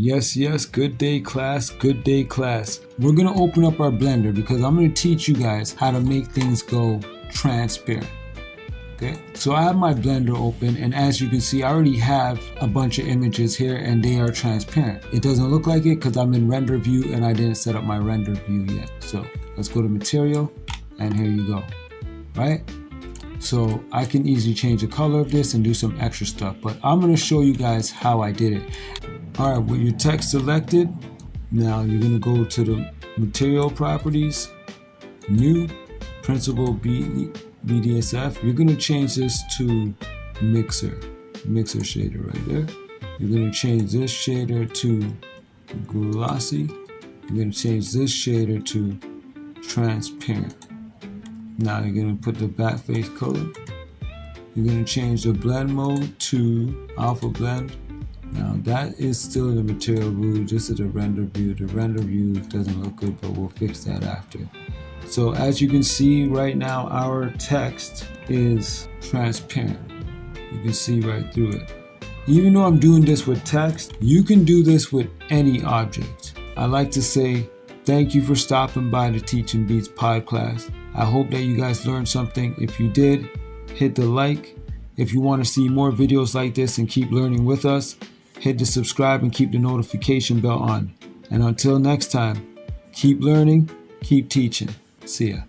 Yes, yes, good day class, good day class. We're gonna open up our Blender because I'm gonna teach you guys how to make things go transparent. Okay, so I have my Blender open, and as you can see, I already have a bunch of images here and they are transparent. It doesn't look like it because I'm in render view and I didn't set up my render view yet. So let's go to material, and here you go, right? So I can easily change the color of this and do some extra stuff, but I'm gonna show you guys how I did it. All right, with your text selected, now you're gonna go to the material properties, new, principal BDSF. You're gonna change this to mixer shader right there. You're gonna change this shader to glossy. You're gonna change this shader to transparent. Now you're gonna put the back face color. You're gonna change the blend mode to alpha blend. Now that is still in the material view. This is the render view. The render view doesn't look good, but we'll fix that after. So as you can see right now, our text is transparent. You can see right through it. Even though I'm doing this with text, you can do this with any object. I like to say thank you for stopping by the Teaching Beats podcast. I hope that you guys learned something. If you did, hit the like. If you want to see more videos like this and keep learning with us, hit the subscribe and keep the notification bell on. And until next time, keep learning, keep teaching. See ya.